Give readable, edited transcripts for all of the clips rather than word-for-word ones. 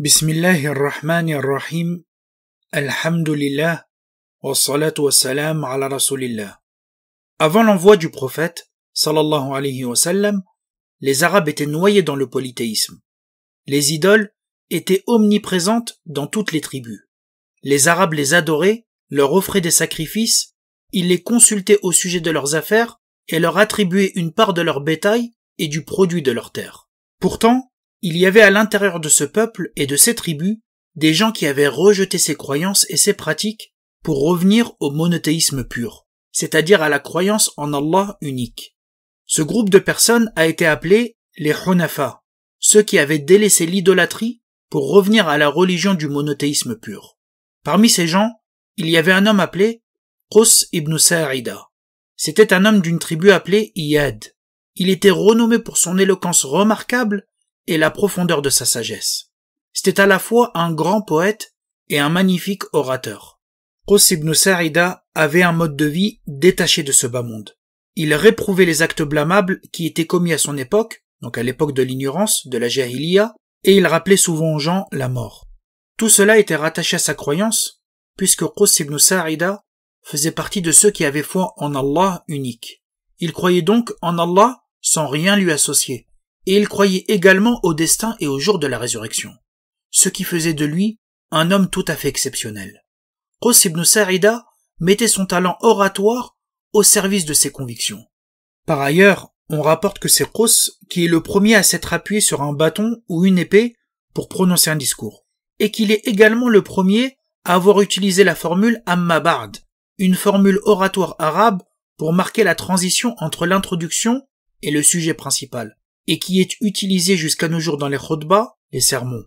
Bismillahirrahmanirrahim. Alhamdulillah. Wassalatu wassalam ala rasulillah. Avant l'envoi du prophète, sallallahu alayhi wa sallam, les Arabes étaient noyés dans le polythéisme. Les idoles étaient omniprésentes dans toutes les tribus. Les Arabes les adoraient, leur offraient des sacrifices, ils les consultaient au sujet de leurs affaires et leur attribuaient une part de leur bétail et du produit de leurs terres. Pourtant, il y avait à l'intérieur de ce peuple et de ces tribus des gens qui avaient rejeté ces croyances et ces pratiques pour revenir au monothéisme pur, c'est-à-dire à la croyance en Allah unique. Ce groupe de personnes a été appelé les Hunafa, ceux qui avaient délaissé l'idolâtrie pour revenir à la religion du monothéisme pur. Parmi ces gens, il y avait un homme appelé Qus ibn Sa'ida. C'était un homme d'une tribu appelée Iyad. Il était renommé pour son éloquence remarquable et la profondeur de sa sagesse. C'était à la fois un grand poète et un magnifique orateur. Qus ibn Sa'ida avait un mode de vie détaché de ce bas monde. Il réprouvait les actes blâmables qui étaient commis à son époque, donc à l'époque de l'ignorance, de la jahiliya, et il rappelait souvent aux gens la mort. Tout cela était rattaché à sa croyance, puisque Qus ibn Sa'ida faisait partie de ceux qui avaient foi en Allah unique. Il croyait donc en Allah sans rien lui associer. Et il croyait également au destin et au jour de la résurrection, ce qui faisait de lui un homme tout à fait exceptionnel. Qus ibn Sa'ida mettait son talent oratoire au service de ses convictions. Par ailleurs, on rapporte que c'est Qus qui est le premier à s'être appuyé sur un bâton ou une épée pour prononcer un discours, et qu'il est également le premier à avoir utilisé la formule Amma Ba'd, une formule oratoire arabe pour marquer la transition entre l'introduction et le sujet principal, et qui est utilisé jusqu'à nos jours dans les khutbas, les sermons.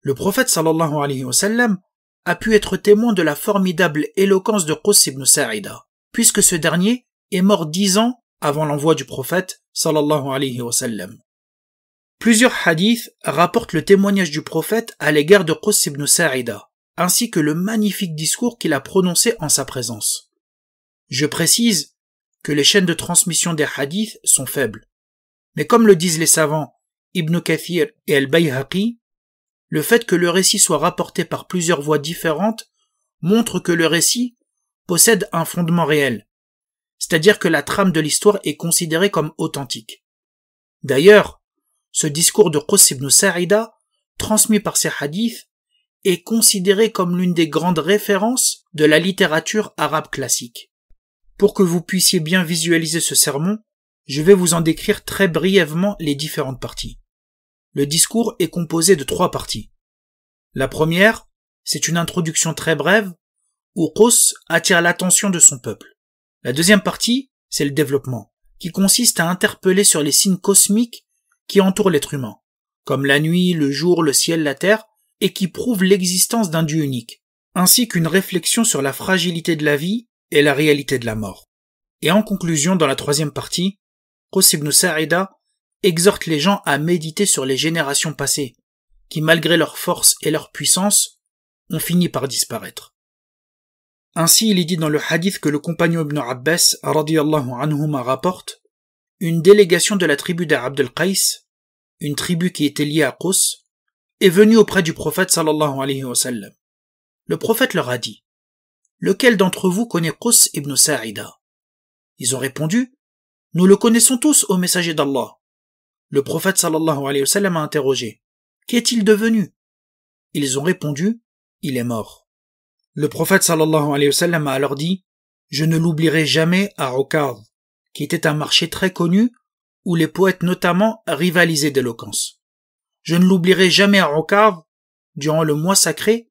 Le prophète sallallahu alayhi wa sallam a pu être témoin de la formidable éloquence de Qus ibn Sa'ida, puisque ce dernier est mort 10 ans avant l'envoi du prophète sallallahu alayhi wa sallam. Plusieurs hadiths rapportent le témoignage du prophète à l'égard de Qus ibn Sa'ida, ainsi que le magnifique discours qu'il a prononcé en sa présence. Je précise que les chaînes de transmission des hadiths sont faibles. Mais comme le disent les savants Ibn Kathir et Al-Bayhaqi, le fait que le récit soit rapporté par plusieurs voix différentes montre que le récit possède un fondement réel, c'est-à-dire que la trame de l'histoire est considérée comme authentique. D'ailleurs, ce discours de Qus ibn Sa'ida, transmis par ces hadiths, est considéré comme l'une des grandes références de la littérature arabe classique. Pour que vous puissiez bien visualiser ce sermon, je vais vous en décrire très brièvement les différentes parties. Le discours est composé de 3 parties. La première, c'est une introduction très brève où Qus attire l'attention de son peuple. La deuxième partie, c'est le développement, qui consiste à interpeller sur les signes cosmiques qui entourent l'être humain, comme la nuit, le jour, le ciel, la terre, et qui prouvent l'existence d'un Dieu unique, ainsi qu'une réflexion sur la fragilité de la vie et la réalité de la mort. Et en conclusion, dans la troisième partie, Qus ibn Sa'ida exhorte les gens à méditer sur les générations passées, qui malgré leur force et leur puissance, ont fini par disparaître. Ainsi, il est dit dans le hadith que le compagnon Ibn Abbas, radiyallahu anhuma, rapporte, une délégation de la tribu d'Abd al-Qais, une tribu qui était liée à Qus, est venue auprès du prophète sallallahu alayhi wa sallam. Le prophète leur a dit, lequel d'entre vous connaît Qus ibn Sa'ida? Ils ont répondu, nous le connaissons tous, ô messager d'Allah. Le prophète sallallahu alayhi wa sallam a interrogé, qu'est-il devenu? Ils ont répondu, il est mort. Le prophète sallallahu alayhi wa sallam a alors dit, je ne l'oublierai jamais à Ukaz, qui était un marché très connu où les poètes notamment rivalisaient d'éloquence. Je ne l'oublierai jamais à Ukaz, durant le mois sacré,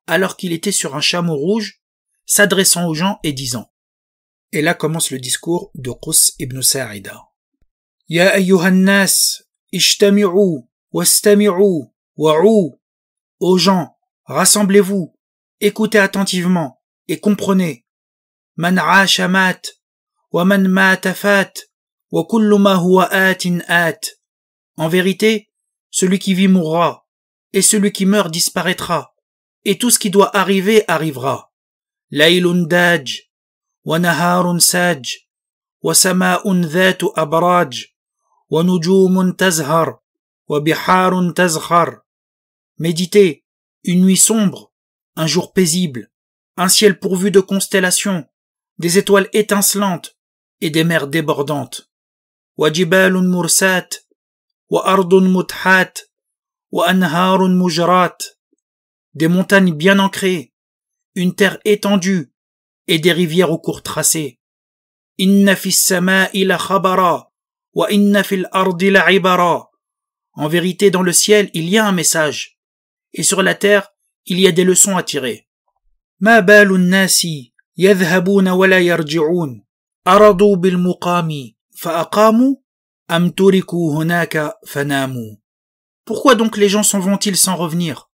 alors qu'il était sur un chameau rouge, s'adressant aux gens et disant. Et là commence le discours de Qus ibn Sa'ida. Ya ayyuhan nas, ishtami'u, wastami'u, wa'u. Ô gens, rassemblez-vous, écoutez attentivement et comprenez. Man 'asha mat, wa man mata fat, wa kullu ma huwa atin at. En vérité, celui qui vit mourra, et celui qui meurt disparaîtra, et tout ce qui doit arriver arrivera. Laylun daj, ونهار ساج وسماء ذات أبراج ونجوم تزهر وبحار تزخر Méditez, une nuit sombre, un jour paisible, un ciel pourvu de constellations, des étoiles étincelantes et des mers débordantes. Wa jibalun mursat, wa ardun muthat, wa anharun mujrat. Des montagnes bien ancrées, une terre étendue et des rivières au cours tracé. Inna fis sama'i la khabara, wa inna fil ardi la ibara. En vérité, dans le ciel, il y a un message, et sur la terre, il y a des leçons à tirer. Ma balu nnasi yadhhabuna wa la yarji'un, aradu bil muqami fa aqamu am turiku hunaka fanamu. Pourquoi donc les gens s'en vont-ils sans revenir?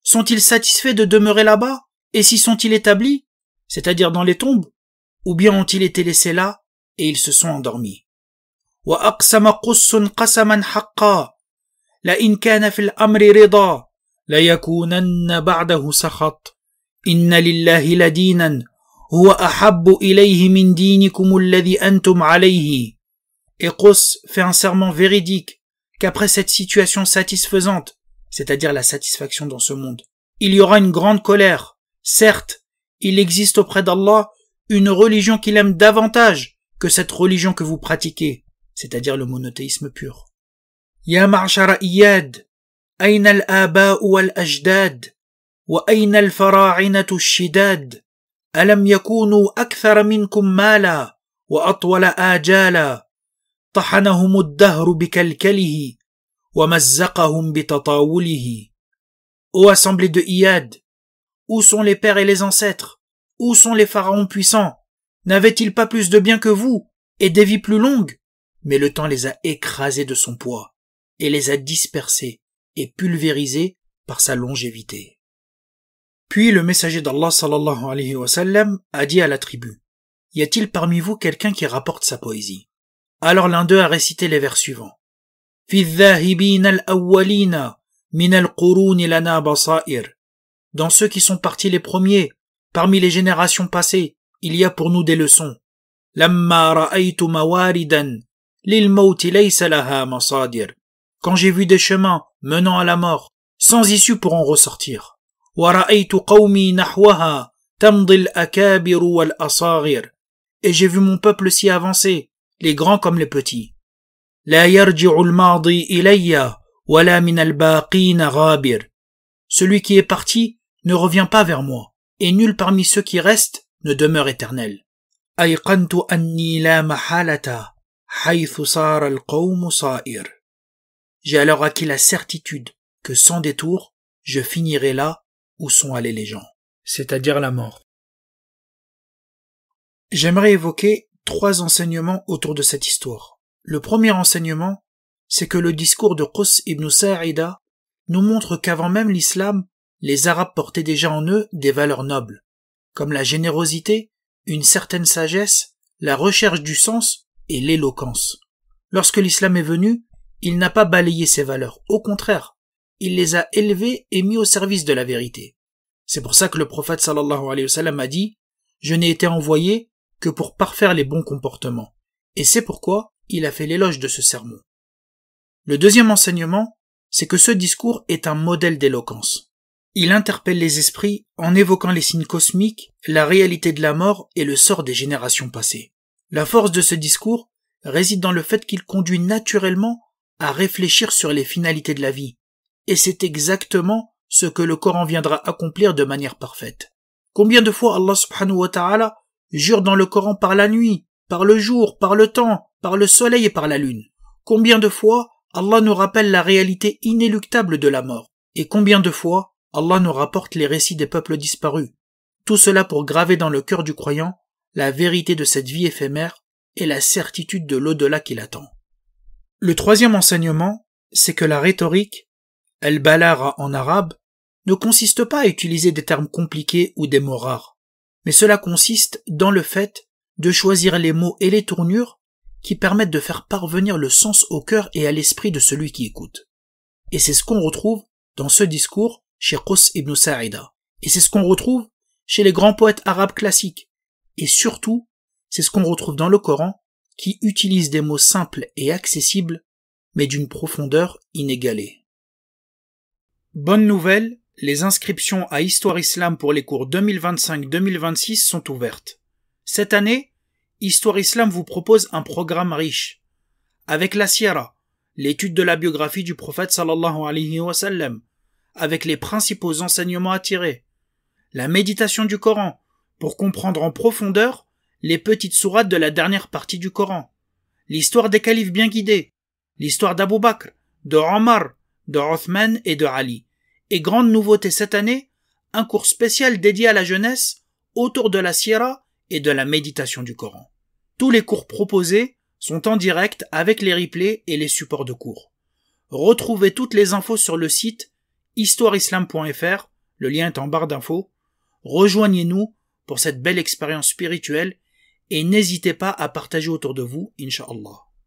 Sont-ils satisfaits de demeurer là-bas? Et s'y sont-ils établis, c'est-à-dire dans les tombes? Ou bien ont-ils été laissés là et ils se sont endormis? Wa aqsama qussun qasaman haqqa, la in kana fil amri rida, la yakunanna ba'dahu sakhat, inna lillahi ladinan, huwa ahabbu ilayhi min dinikum alladhi antum alayhi. Et Qus fait un serment véridique qu'après cette situation satisfaisante, c'est-à-dire la satisfaction dans ce monde, il y aura une grande colère. Certes, il existe auprès d'Allah une religion qu'il aime davantage que cette religion que vous pratiquez, c'est-à-dire le monothéisme pur. Ya ma'shara iyad, ayna al-aba'u wal-ajdad, wa ayna al-fara'inatu ash-shidad, alam yakunu akthara minkum mala, wa atwala ajala, tahanahum ad-dahru bikalkalihi, wa mazzaqahum bitatawulihi. Ô assemblée de Iyad, où sont les pères et les ancêtres? Où sont les pharaons puissants? N'avaient-ils pas plus de biens que vous, et des vies plus longues? Mais le temps les a écrasés de son poids, et les a dispersés et pulvérisés par sa longévité. Puis le messager d'Allah sallallahu alayhi wa sallam a dit à la tribu, y a-t-il parmi vous quelqu'un qui rapporte sa poésie? Alors l'un d'eux a récité les vers suivants. Fi dhahibina al-awwalina min al-quruni lana basair. Dans ceux qui sont partis les premiers, parmi les générations passées, il y a pour nous des leçons. Lamma ra'aytu mawaridan lil mawti laysa laha masadir. Quand j'ai vu des chemins menant à la mort, sans issue pour en ressortir. Wa ra'aytu qawmi nahwaha tamdi al-akabiru wal-asagir. Et j'ai vu mon peuple s'y avancer, les grands comme les petits. La yarji'u al-madi ilayya wala min al-baqina ghabir. Celui qui est parti ne revient pas vers moi, et nul parmi ceux qui restent ne demeure éternel. Ayqantu anni la mahalata haythu sara al-qawmu sa'ir. J'ai alors acquis la certitude que sans détour, je finirai là où sont allés les gens, c'est-à-dire la mort. J'aimerais évoquer 3 enseignements autour de cette histoire. Le premier enseignement, c'est que le discours de Qus ibn Sa'ida nous montre qu'avant même l'islam, les Arabes portaient déjà en eux des valeurs nobles, comme la générosité, une certaine sagesse, la recherche du sens et l'éloquence. Lorsque l'islam est venu, il n'a pas balayé ces valeurs, au contraire, il les a élevées et mis au service de la vérité. C'est pour ça que le prophète sallallahu alayhi wa sallam a dit « Je n'ai été envoyé que pour parfaire les bons comportements ». Et c'est pourquoi il a fait l'éloge de ce sermon. Le deuxième enseignement, c'est que ce discours est un modèle d'éloquence. Il interpelle les esprits en évoquant les signes cosmiques, la réalité de la mort et le sort des générations passées. La force de ce discours réside dans le fait qu'il conduit naturellement à réfléchir sur les finalités de la vie. Et c'est exactement ce que le Coran viendra accomplir de manière parfaite. Combien de fois Allah subhanahu wa ta'ala jure dans le Coran par la nuit, par le jour, par le temps, par le soleil et par la lune? Combien de fois Allah nous rappelle la réalité inéluctable de la mort? Et combien de fois Allah nous rapporte les récits des peuples disparus? Tout cela pour graver dans le cœur du croyant la vérité de cette vie éphémère et la certitude de l'au-delà qui l'attend. Le troisième enseignement, c'est que la rhétorique, al-balagha en arabe, ne consiste pas à utiliser des termes compliqués ou des mots rares, mais cela consiste dans le fait de choisir les mots et les tournures qui permettent de faire parvenir le sens au cœur et à l'esprit de celui qui écoute. Et c'est ce qu'on retrouve dans ce discours chez Qus ibn Sa'ida. Et c'est ce qu'on retrouve chez les grands poètes arabes classiques. Et surtout, c'est ce qu'on retrouve dans le Coran, qui utilise des mots simples et accessibles, mais d'une profondeur inégalée. Bonne nouvelle, les inscriptions à Histoire Islam pour les cours 2025-2026 sont ouvertes. Cette année, Histoire Islam vous propose un programme riche. Avec la Sira, l'étude de la biographie du prophète sallallahu alayhi wa sallam, avec les principaux enseignements à tirer. La méditation du Coran, pour comprendre en profondeur les petites sourates de la dernière partie du Coran. L'histoire des califes bien guidés. L'histoire d'Abu Bakr, de Omar, de Othman et de Ali. Et grande nouveauté cette année, un cours spécial dédié à la jeunesse autour de la Sira et de la méditation du Coran. Tous les cours proposés sont en direct avec les replays et les supports de cours. Retrouvez toutes les infos sur le site histoireislam.fr, le lien est en barre d'infos. Rejoignez-nous pour cette belle expérience spirituelle et n'hésitez pas à partager autour de vous, Inch'Allah.